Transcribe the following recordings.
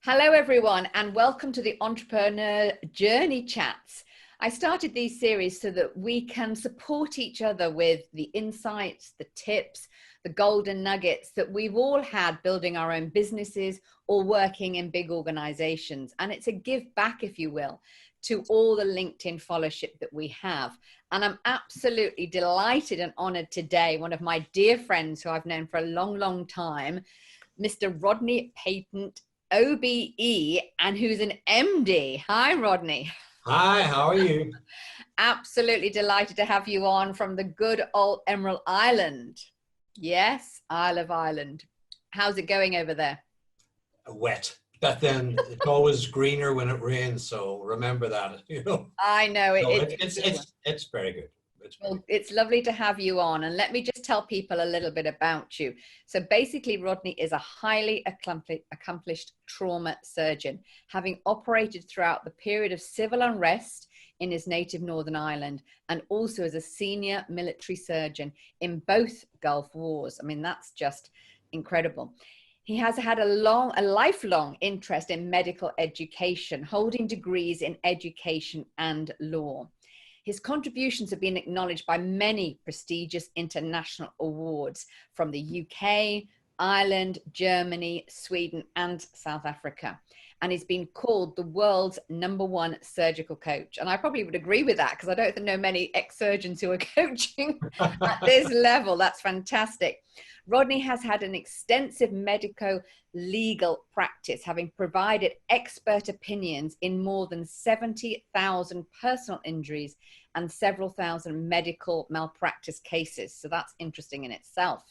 Hello, everyone, and welcome to the Entrepreneur Journey Chats. I started these series so that we can support each other with the insights, the tips, the golden nuggets that we've all had building our own businesses or working in big organizations. And it's a give back, if you will, to all the LinkedIn followership that we have. And I'm absolutely delighted and honored today, one of my dear friends who I've known for a long, long time, Mr. Rodney Peyton OBE, and who's an MD. Hi, Rodney. Hi, how are you? Absolutely delighted to have you on from the good old Emerald Island. Yes, Isle of Ireland. How's it going over there? Wet, but then it's always greener when it rains, so remember that, I know So it's very good. Well, it's lovely to have you on. And let me just tell people a little bit about you. So basically, Rodney is a highly accomplished trauma surgeon, having operated throughout the period of civil unrest in his native Northern Ireland, and also as a senior military surgeon in both Gulf Wars. I mean, that's just incredible. He has had a lifelong interest in medical education, holding degrees in education and law. His contributions have been acknowledged by many prestigious international awards from the UK, Ireland, Germany, Sweden, and South Africa. And he's been called the world's #1 surgical coach. And I probably would agree with that because I don't know many ex-surgeons who are coaching at this level. That's fantastic. Rodney has had an extensive medico-legal practice, having provided expert opinions in more than 70,000 personal injuries and several thousand medical malpractice cases. So that's interesting in itself.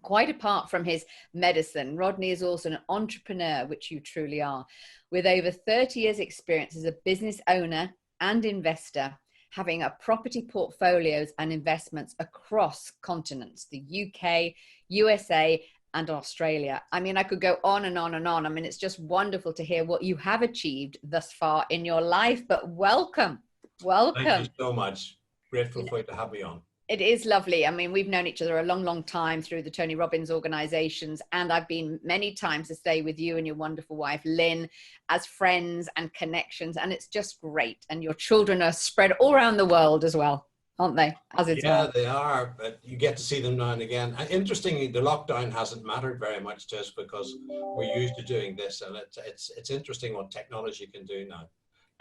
Quite apart from his medicine, Rodney is also an entrepreneur, which you truly are, with over 30 years experience as a business owner and investor, having a property portfolios and investments across continents, the UK, USA, and Australia. I mean, I could go on and on and on. I mean, it's just wonderful to hear what you have achieved thus far in your life, but welcome. Welcome. Thank you so much. Grateful for you to have me on. It is lovely. I mean, we've known each other a long, long time through the Tony Robbins organizations. And I've been many times to stay with you and your wonderful wife, Lynn, as friends and connections. And it's just great. And your children are spread all around the world as well, aren't they? Yeah, they are. But you get to see them now and again. And interestingly, the lockdown hasn't mattered very much to us because we're used to doing this. And it's interesting what technology can do now.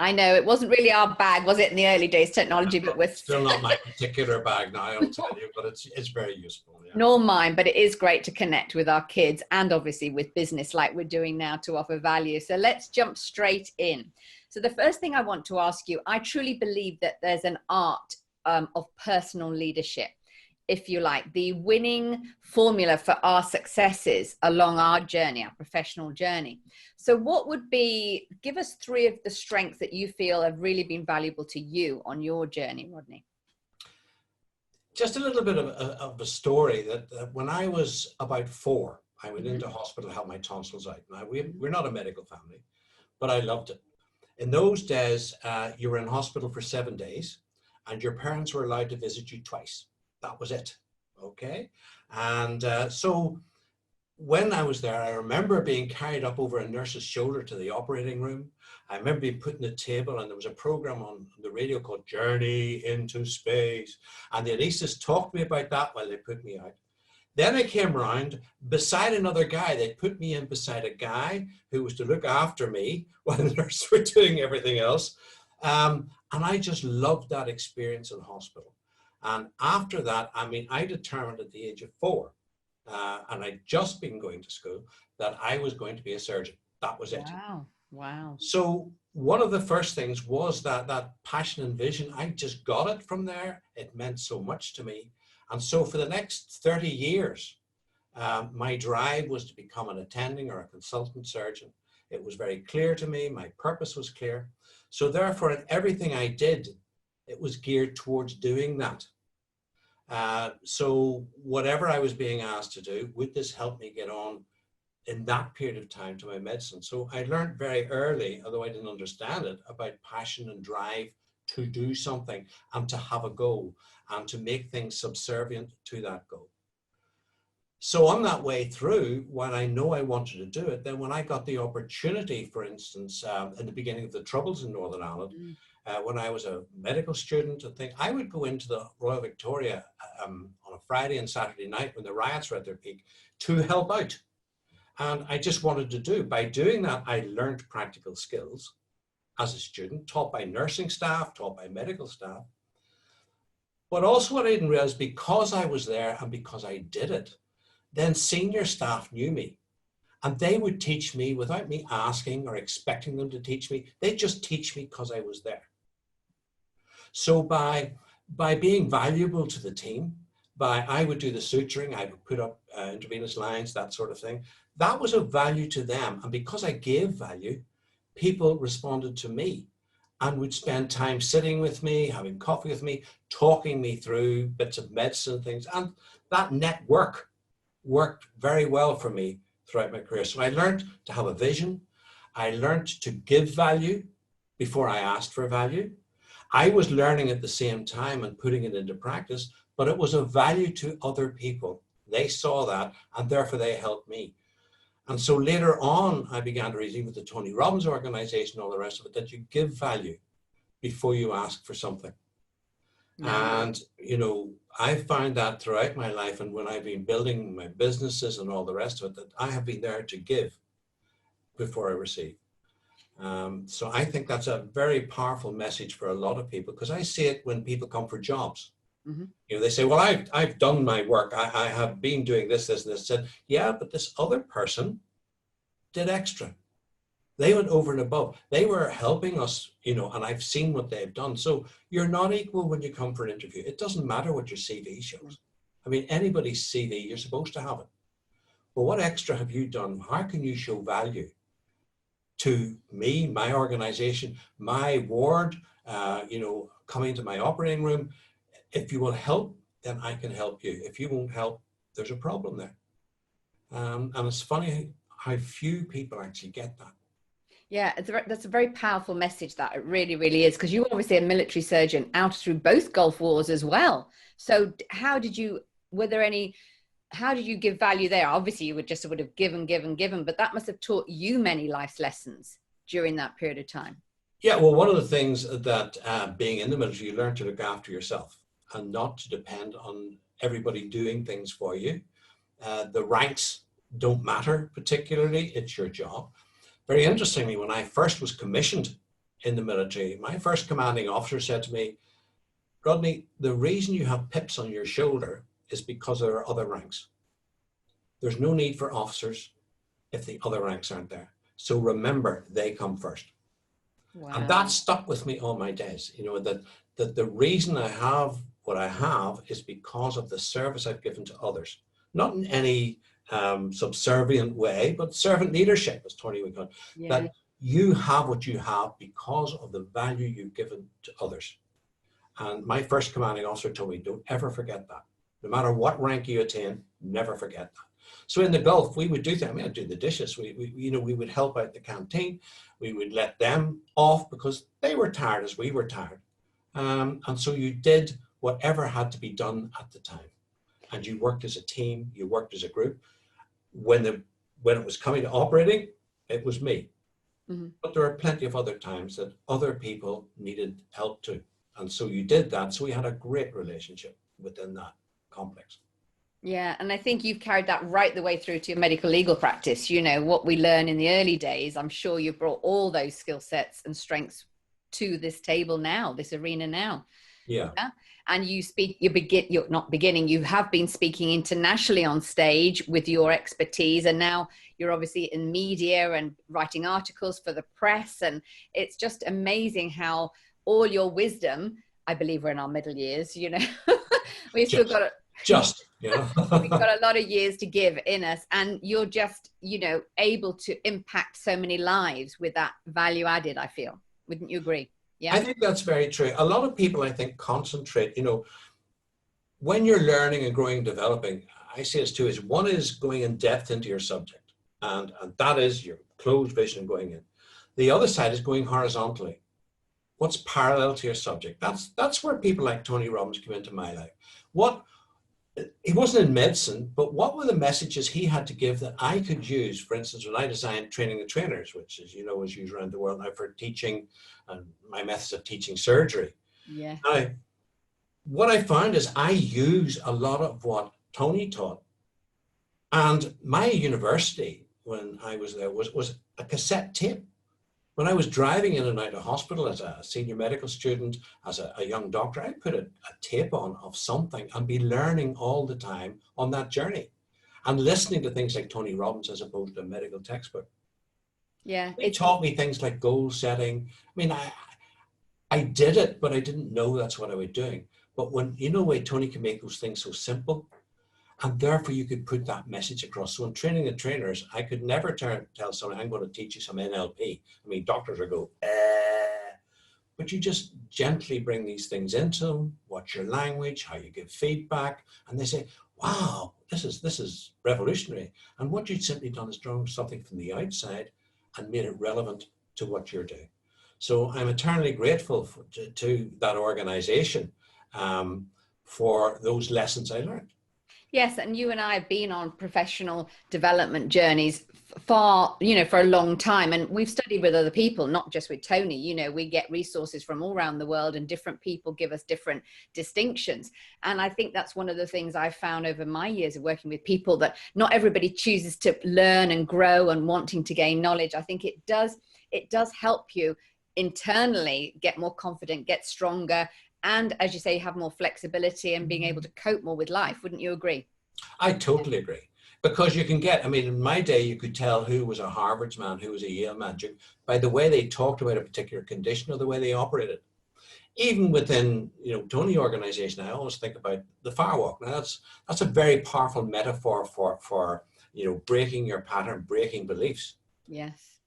I know it wasn't really our bag, was it, in the early days, technology, but we're still not my particular bag now, I'll tell you, but it's very useful. Yeah. Nor mine, but it is great to connect with our kids and obviously with business like we're doing now to offer value. So let's jump straight in. So the first thing I want to ask you, I truly believe that there's an art of personal leadership, if you like, the winning formula for our successes along our journey, our professional journey. So what would be, give us 3 of the strengths that you feel have really been valuable to you on your journey, Rodney? Just a little bit of a story that when I was about 4, I went into hospital to have my tonsils out. Now, we're not a medical family, but I loved it. In those days, you were in hospital for 7 days and your parents were allowed to visit you twice. That was it. Okay. And so when I was there, I remember being carried up over a nurse's shoulder to the operating room. I remember being put in the table and there was a program on the radio called Journey into Space. And the anesthetists talked to me about that while they put me out. Then I came around beside another guy. They put me in beside a guy who was to look after me while the nurses were doing everything else. And I just loved that experience in hospital. And after that, I mean, I determined at the age of 4, and I'd just been going to school, that I was going to be a surgeon. That was it. Wow. Wow. So one of the first things was that passion and vision. I just got it from there. It meant so much to me. And so for the next 30 years, my drive was to become an attending or a consultant surgeon. It was very clear to me. My purpose was clear. So therefore, in everything I did, it was geared towards doing that. So whatever I was being asked to do, would this help me get on in that period of time to my medicine? So I learned very early, although I didn't understand it, about passion and drive to do something and to have a goal and to make things subservient to that goal. So on that way through, when I know I wanted to do it, then when I got the opportunity, for instance, in the beginning of the Troubles in Northern Ireland, when I was a medical student and thing, I would go into the Royal Victoria on a Friday and Saturday night when the riots were at their peak to help out. And I just wanted to do. By doing that, I learned practical skills as a student, taught by nursing staff, taught by medical staff. But also what I didn't realize, because I was there and because I did it, then senior staff knew me. And they would teach me without me asking or expecting them to teach me. They just teach me because I was there. So by being valuable to the team, I would do the suturing, I would put up intravenous lines, that sort of thing. That was of value to them. And because I gave value, people responded to me and would spend time sitting with me, having coffee with me, talking me through bits of medicine and things. And that network worked very well for me throughout my career. So I learned to have a vision. I learned to give value before I asked for value. I was learning at the same time and putting it into practice, but it was of value to other people. They saw that and therefore they helped me. And so later on, I began to reason with the Tony Robbins organization, all the rest of it, that you give value before you ask for something. And, you know, I found that throughout my life, and when I've been building my businesses and all the rest of it, that I have been there to give before I receive. So I think that's a very powerful message for a lot of people, because I see it when people come for jobs. You know, they say, well, I've done my work. I have been doing this, and this. Said, yeah, but this other person did extra. They went over and above. They were helping us, you know, and I've seen what they've done. So you're not equal when you come for an interview. It doesn't matter what your CV shows. I mean, anybody's CV, you're supposed to have it. But what extra have you done? How can you show value to me, my organization, my ward, you know, coming to my operating room? If you will help, then I can help you. If you won't help, there's a problem there. And it's funny how few people actually get that. Yeah, that's a very powerful message, that it really, really is, because you're obviously a military surgeon out through both Gulf Wars as well. So how did you give value there? Obviously you would have given, but that must have taught you many life lessons during that period of time. Yeah, well, one of the things that being in the military, you learn to look after yourself and not to depend on everybody doing things for you. The ranks don't matter particularly, it's your job. Very interestingly, when I first was commissioned in the military, my first commanding officer said to me, Rodney, the reason you have pips on your shoulder is because there are other ranks. There's no need for officers if the other ranks aren't there. So remember, they come first. Wow. And that stuck with me all my days, you know, that the reason I have what I have is because of the service I've given to others. Not in any subservient way, but servant leadership, as Tony would call it. Yeah. That you have what you have because of the value you've given to others. And my first commanding officer told me, don't ever forget that. No matter what rank you attain, never forget that. So in the Gulf, we would do that. I mean, I'd do the dishes. We would help out the canteen. We would let them off because they were tired as we were tired. And so you did whatever had to be done at the time. And you worked as a team, you worked as a group. When it was coming to operating, it was me. But there are plenty of other times that other people needed help too. And so you did that. So we had a great relationship within that complex. Yeah, and I think you've carried that right the way through to your medical legal practice. You know, what we learn in the early days, I'm sure you've brought all those skill sets and strengths to this table now, this arena now. Yeah. And you have been speaking internationally on stage with your expertise, and now you're obviously in media and writing articles for the press. And it's just amazing how all your wisdom, I believe we're in our middle years, you know, we've got a lot of years to give in us, and you're just, you know, able to impact so many lives with that value added, I feel. Wouldn't you agree? Yeah, I think that's very true. A lot of people, I think, concentrate, you know, when you're learning and growing and developing, I see it two is. One is going in depth into your subject, and that is your closed vision going in. The other side is going horizontally. What's parallel to your subject? That's where people like Tony Robbins come into my life. he wasn't in medicine, but what were the messages he had to give that I could use? For instance, when I designed Training the Trainers, which, as you know, is used around the world now for teaching and my methods of teaching surgery. Yeah. Now, what I found is I use a lot of what Tony taught. And my university, when I was there, was a cassette tape. When I was driving in and out of hospital as a senior medical student, as a young doctor, I'd put a tape on of something and be learning all the time on that journey and listening to things like Tony Robbins as opposed to a medical textbook. Yeah. It taught me things like goal setting. I mean, I did it, but I didn't know that's what I was doing. But when, you know, way Tony can make those things so simple, and therefore you could put that message across. So in Training the Trainers, I could never tell someone, I'm going to teach you some NLP. I mean, doctors would go, but you just gently bring these things into them, watch your language, how you give feedback, and they say, wow, this is revolutionary. And what you'd simply done is drawn something from the outside and made it relevant to what you're doing. So I'm eternally grateful to that organization for those lessons I learned. Yes, and you and I have been on professional development journeys for a long time, and we've studied with other people, not just with Tony. You know, we get resources from all around the world, and different people give us different distinctions. And I think that's one of the things I've found over my years of working with people, that not everybody chooses to learn and grow and wanting to gain knowledge. I think it does help you internally get more confident, get stronger, and, as you say, have more flexibility and being able to cope more with life. Wouldn't you agree? I totally agree. Because you can get, I mean, in my day, you could tell who was a Harvard's man, who was a Yale man, by the way they talked about a particular condition or the way they operated. Even within, Tony organization, I always think about the firewalk. Now, that's a very powerful metaphor for breaking your pattern, breaking beliefs. Yes.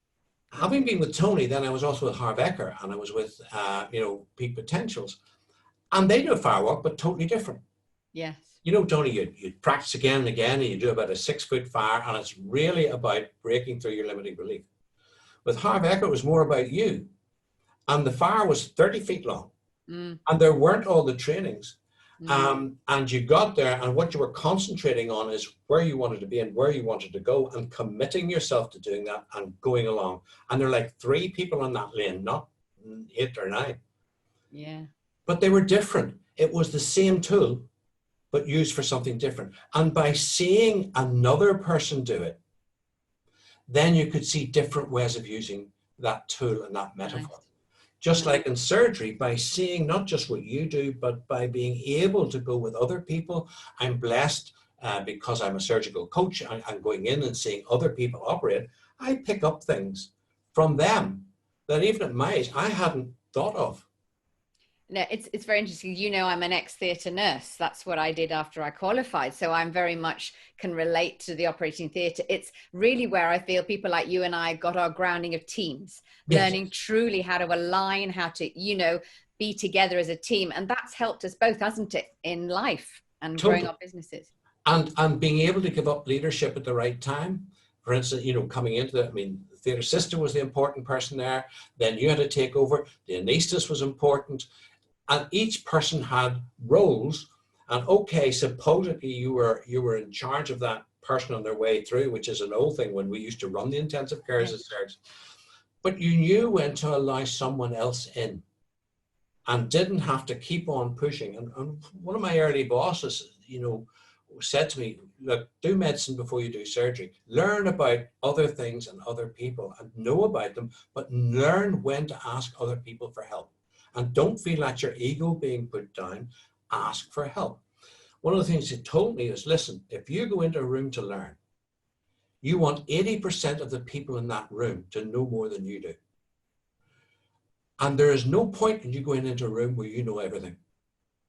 Having been with Tony, then I was also with Harv Eker, and I was with, Peak Potentials. And they do a firewalk, but totally different. Yes. Tony, you practice again and again, and you do about a 6-foot fire, and it's really about breaking through your limiting belief. With Harv Eker, it was more about you. And the fire was 30 feet long. And there weren't all the trainings. And you got there, and what you were concentrating on is where you wanted to be and where you wanted to go, and committing yourself to doing that and going along. And there are like 3 people on that lane, not 8 or 9. Yeah. But they were different. It was the same tool, but used for something different. And by seeing another person do it, then you could see different ways of using that tool and that metaphor. Nice. Just like in surgery, by seeing not just what you do, but by being able to go with other people. I'm blessed because I'm a surgical coach. I'm going in and seeing other people operate. I pick up things from them that even at my age, I hadn't thought of. No, it's very interesting. I'm an ex-theatre nurse. That's what I did after I qualified. So I'm very much can relate to the operating theatre. It's really where I feel people like you and I got our grounding of teams, yes. Learning truly how to align, how to, be together as a team. And that's helped us both, hasn't it, in life and totally. Growing our businesses. And being able to give up leadership at the right time. For instance, coming into the theatre sister was the important person there. Then you had to take over. The anesthetist was important. And each person had roles, and okay, supposedly you were in charge of that person on their way through, which is an old thing when we used to run the intensive care as a surgeon. But you knew when to allow someone else in, and didn't have to keep on pushing. And one of my early bosses, said to me, look, do medicine before you do surgery. Learn about other things and other people, and know about them, but learn when to ask other people for help. And don't feel that your ego being put down. Ask for help. One of the things he told me is, listen, if you go into a room to learn, you want 80% of the people in that room to know more than you do. And there is no point in you going into a room where you know everything.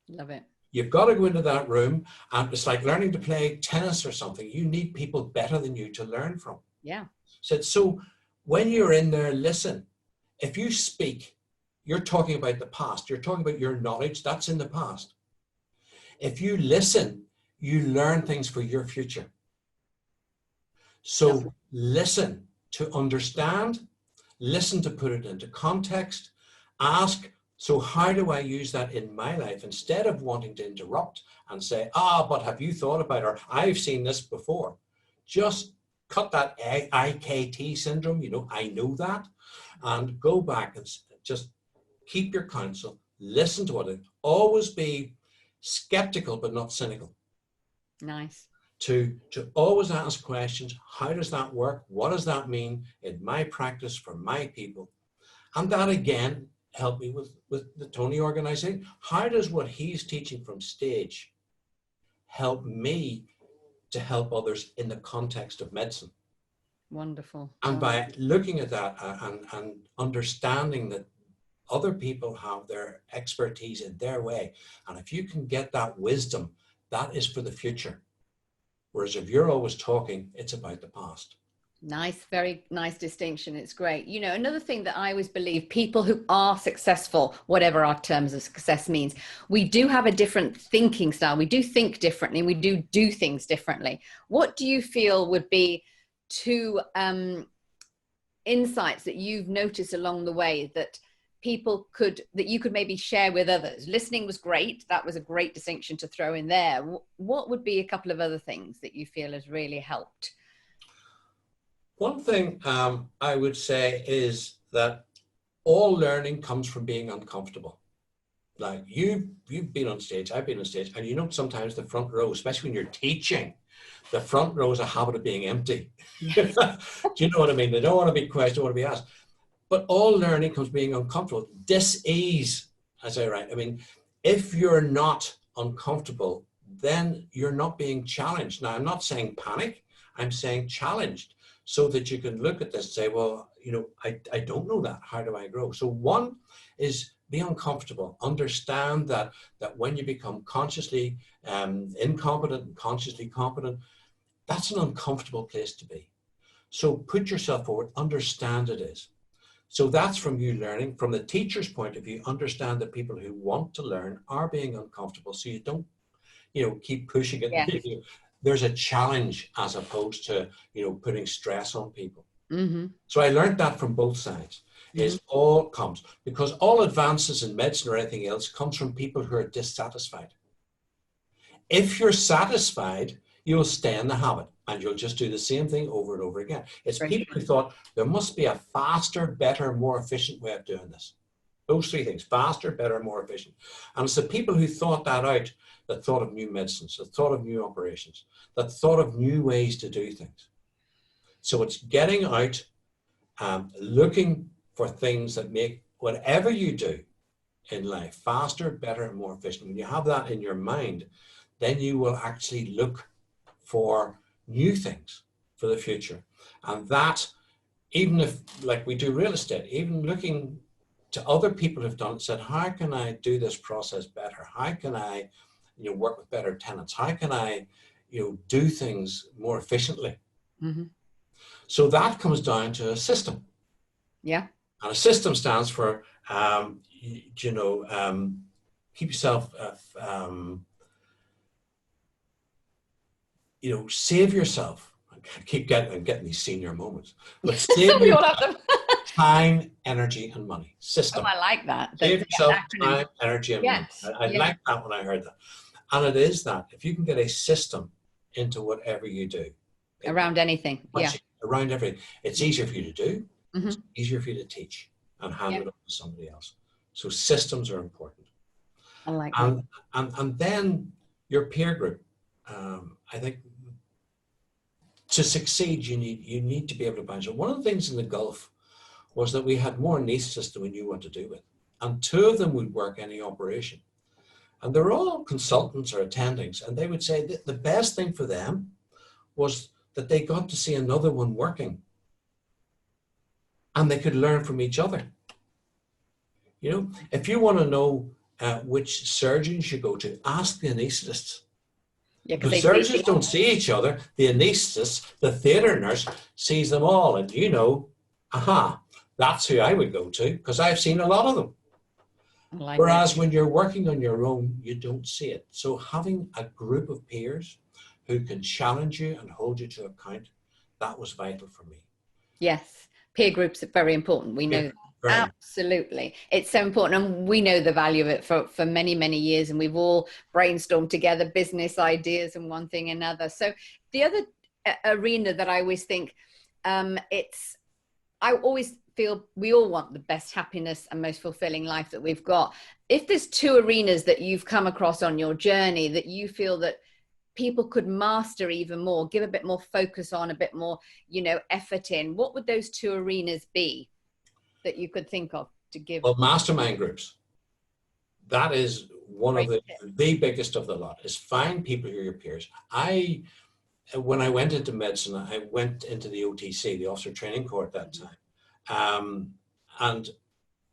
Love it. You've got to go into that room, and it's like learning to play tennis or something. You need people better than you to learn from. Yeah. So when you're in there, listen. If you speak, you're talking about the past. You're talking about your knowledge. That's in the past. If you listen, you learn things for your future. So listen to understand, listen to put it into context, ask So how do I use that in my life instead of wanting to interrupt and say, but have you thought about it? Or I've seen this before. Just cut that IKT syndrome, I know that, and go back and just keep your counsel, listen to it, always be skeptical but not cynical. Nice. To always ask questions. How does that work? What does that mean in my practice for my people? And that again helped me with the Tony organization. How does what he's teaching from stage help me to help others in the context of medicine? Wonderful. And by looking at that and understanding that other people have their expertise in their way, and if you can get that wisdom, that is for the future. Whereas if you're always talking, it's about the past. Nice, very nice distinction. It's great. Another thing that I always believe, people who are successful, whatever our terms of success means, we do have a different thinking style. We do think differently. We do things differently. What do you feel would be two insights that you've noticed along the way that you could maybe share with others? Listening was great. That was a great distinction to throw in there. What would be a couple of other things that you feel has really helped? One thing I would say is that all learning comes from being uncomfortable. Like you've been on stage, I've been on stage, and sometimes the front row, especially when you're teaching, the front row is a habit of being empty. Yes. Do you know what I mean? They don't want to be questioned, don't want to be asked. But all learning comes being uncomfortable. Dis-ease, as I write. I mean, if you're not uncomfortable, then you're not being challenged. Now, I'm not saying panic. I'm saying challenged, so that you can look at this and say, well, I don't know that. How do I grow? So one is be uncomfortable. Understand that when you become consciously incompetent and consciously competent, that's an uncomfortable place to be. So put yourself forward, understand it is. So that's from you learning. From the teacher's point of view, understand that people who want to learn are being uncomfortable. So you don't, keep pushing it. Yes. There's a challenge as opposed to, putting stress on people. Mm-hmm. So I learned that from both sides. Mm-hmm. Is all comes, because all advances in medicine or anything else comes from people who are dissatisfied. If you're satisfied, you'll stay in the habit and you'll just do the same thing over and over again. It's right. People who thought there must be a faster, better, more efficient way of doing this. Those three things: faster, better, more efficient. And it's the people who thought that out that thought of new medicines, that thought of new operations, that thought of new ways to do things. So it's getting out, looking for things that make whatever you do in life faster, better, and more efficient. When you have that in your mind, then you will actually look for new things for the future. And that, even if, like we do real estate, even looking to other people who've done it, said, how can I do this process better? How can I, work with better tenants? How can I, do things more efficiently? Mm-hmm. So that comes down to a system. Yeah. And a system stands for, keep yourself, save yourself. I keep getting these senior moments, but save we all have them. Time, energy, and money. System. Oh, I like that. Save yourself time, energy, and money. I like that when I heard that. And it is that. If you can get a system into whatever you do. Around anything. Yeah. Around everything. It's easier for you to do. Mm-hmm. It's easier for you to teach and hand it off to somebody else. So systems are important. I like that. And then your peer group. I think to succeed, you need to be able to balance it. One of the things in the Gulf was that we had more anesthetists than we knew what to do with. And two of them would work any operation. And they're all consultants or attendings. And they would say that the best thing for them was that they got to see another one working. And they could learn from each other. If you want to know which surgeons you go to, ask the anesthetists. Yeah, the surgeons don't see each other. The anesthetist, the theatre nurse, sees them all. And that's who I would go to, because I've seen a lot of them. Whereas when you're working on your own, you don't see it. So having a group of peers who can challenge you and hold you to account, that was vital for me. Yes, peer groups are very important. We know that. Very. Absolutely. It's so important. And we know the value of it for many, many years. And we've all brainstormed together business ideas and one thing another. So the other arena that I always think I always feel we all want the best happiness and most fulfilling life that we've got. If there's two arenas that you've come across on your journey that you feel that people could master even more, give a bit more focus on, a bit more, effort in, what would those two arenas be that you could think of to give? Well, mastermind groups. That is one of the biggest of the lot, is find people who are your peers. When I went into medicine, I went into the OTC, the Officer Training Corps at that time. And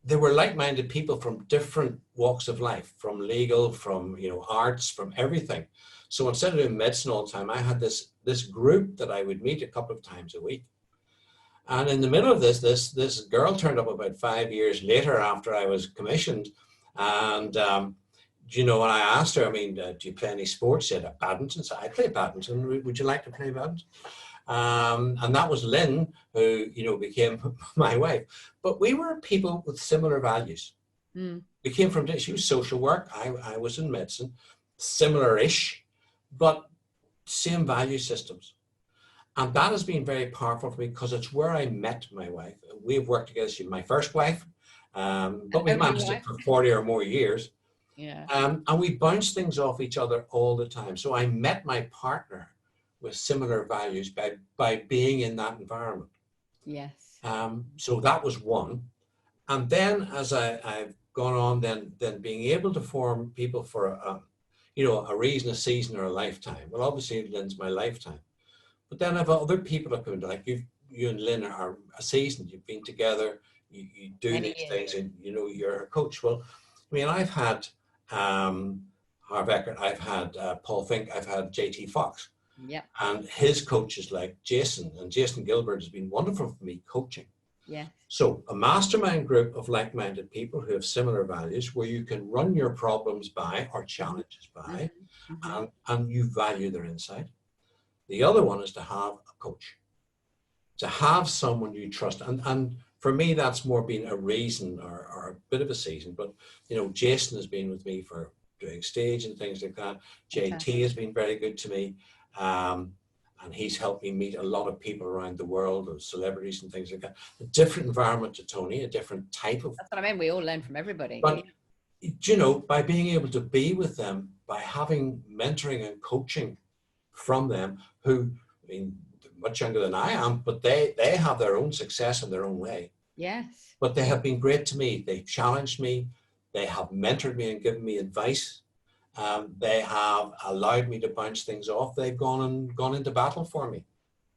there were like-minded people from different walks of life, from legal, from arts, from everything. So instead of doing medicine all the time, I had this group that I would meet a couple of times a week. And in the middle of this girl turned up about 5 years later after I was commissioned. And when I asked her, do you play any sports? She said, badminton. So I play badminton. Would you like to play badminton? And that was Lynn, who, became my wife. But we were people with similar values. We came from, she was social work. I was in medicine, similar-ish, but same value systems. And that has been very powerful for me because it's where I met my wife. We've worked together. She's my first wife, but we've managed it for 40 or more years. Yeah. And we bounce things off each other all the time. So I met my partner with similar values by being in that environment. Yes. So that was one. And then as I've gone on, then being able to form people for a reason, a season, or a lifetime. Well, obviously Lynn's my lifetime. But then I've other people that come in, like you and Lynn are a season. You've been together, you do these things, and you're a coach. Well, I've had Harv Eckert, I've had Paul Fink, I've had JT Fox. Yeah. And his coaches like Jason, and Jason Gilbert has been wonderful for me coaching. Yeah. So a mastermind group of like-minded people who have similar values, where you can run your problems by or challenges by, and you value their insight. The other one is to have a coach, to have someone you trust. And for me, that's more been a reason or a bit of a season. But, Jason has been with me for doing stage and things like that. JT has been very good to me. And he's helped me meet a lot of people around the world, of celebrities and things like that. A different environment to Tony, a different type of. That's what I mean. We all learn from everybody. But, by being able to be with them, by having mentoring and coaching from them, who, much younger than I am, but they have their own success in their own way. Yes. But they have been great to me. They've challenged me. They have mentored me and given me advice. They have allowed me to bounce things off. They've gone into battle for me.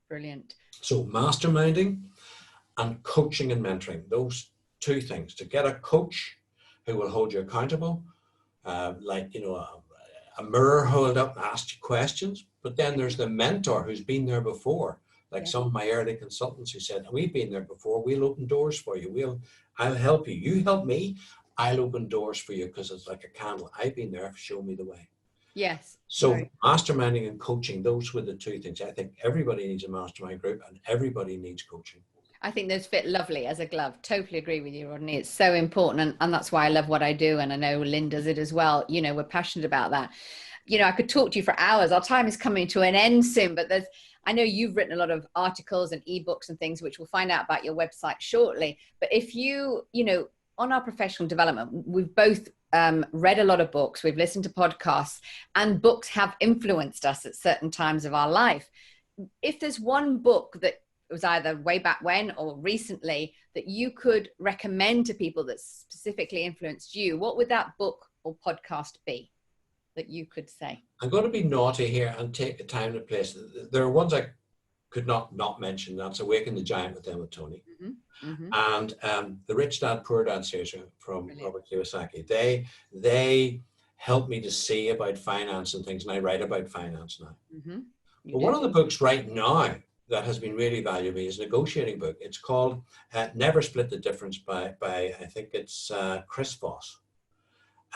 Brilliant. So masterminding and coaching and mentoring, those two things, to get a coach who will hold you accountable, a mirror hold up and ask you questions. But then there's the mentor who's been there before, like some of my early consultants who said, we've been there before, we'll open doors for you. I'll help you. You help me, I'll open doors for you, because it's like a candle. I've been there, show me the way. Yes. So masterminding and coaching, those were the two things. I think everybody needs a mastermind group and everybody needs coaching. I think those fit lovely as a glove. Totally agree with you, Rodney. It's so important. And that's why I love what I do. And I know Lynn does it as well. We're passionate about that. I could talk to you for hours. Our time is coming to an end soon, but I know you've written a lot of articles and ebooks and things, which we'll find out about your website shortly. But if on our professional development, we've both read a lot of books, we've listened to podcasts, and books have influenced us at certain times of our life. If there's one book that was either way back when or recently that you could recommend to people that specifically influenced you, what would that book or podcast be that you could say? I'm going to be naughty here and take the time and place. There are ones I could not mention. That's Awaken the Giant with Emma Tony. And the Rich Dad, Poor Dad series from Robert Kiyosaki. They help me to see about finance and things, and I write about finance now. But one of the books right now that has been really valuable is a negotiating book. It's called Never Split the Difference by I think it's Chris Voss.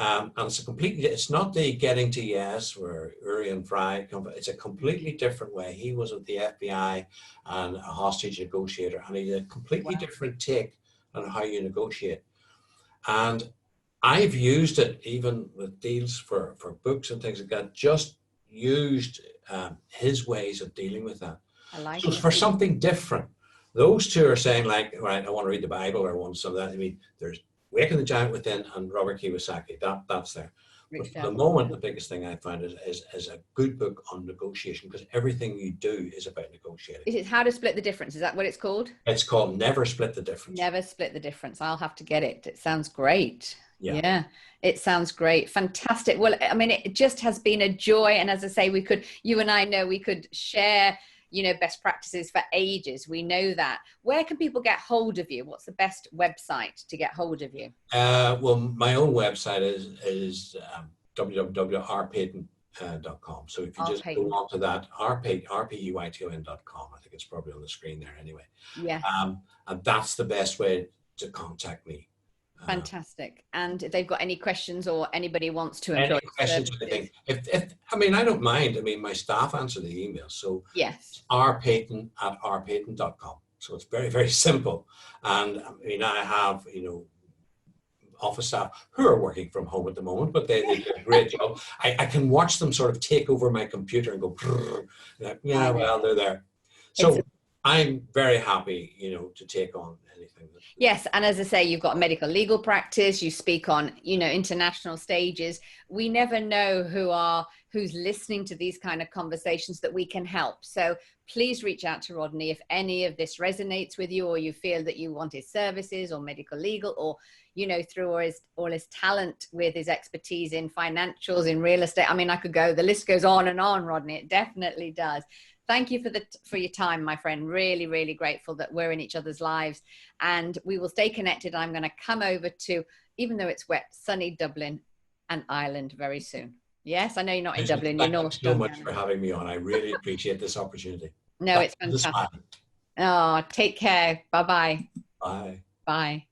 And it's not the Getting to Yes where Uri and Fry come, it's a completely different way. He was with the FBI and a hostage negotiator, and he had a completely different take and how you negotiate. And I've used it even with deals for books and things like that, just used his ways of dealing with that. I like So it. for something different. Those two are saying like, right, I want to read the Bible or want some of that. I mean, there's Waking the Giant Within and Robert Kiyosaki. That's there. But for the moment, the biggest thing I found is a good book on negotiation, because everything you do is about negotiating. Is it How to Split the Difference? Is that what it's called? It's called Never Split the Difference. Never Split the Difference. I'll have to get it. It sounds great. Yeah. It sounds great. Fantastic. Well, I mean, it just has been a joy. And as I say, you and I know we could share, best practices for ages. We know that. Where can people get hold of you? What's the best website to get hold of you? Well, my own website is www.rpeyton.com. So if you just go on to that, rpeyton.com, I think it's probably on the screen there anyway. Yeah. And that's the best way to contact me. Fantastic. And if they've got any questions or anybody wants to employ any questions, if I mean, I don't mind. I mean, my staff answer the email. So yes, rpeyton@rpeyton.com. So it's very, very simple. And I mean, I have, office staff who are working from home at the moment, but they do a great job. I can watch them sort of take over my computer and go, like, yeah, well, they're there. So I'm very happy, to take on anything. Yes. And as I say, you've got a medical legal practice, you speak on, international stages. We never know who's listening to these kind of conversations that we can help. So please reach out to Rodney if any of this resonates with you, or you feel that you want his services or medical legal, or, through all his talent with his expertise in financials, in real estate. I mean, the list goes on and on, Rodney. It definitely does. Thank you for your time, my friend. Really, really grateful that we're in each other's lives, and we will stay connected. I'm going to come over to, even though it's wet, sunny Dublin and Ireland very soon. Yes, I know you're not in Dublin. You're North. Thank you so much for having me on. I really appreciate this opportunity. No, it's fantastic. Oh, take care. Bye-bye. Bye. Bye.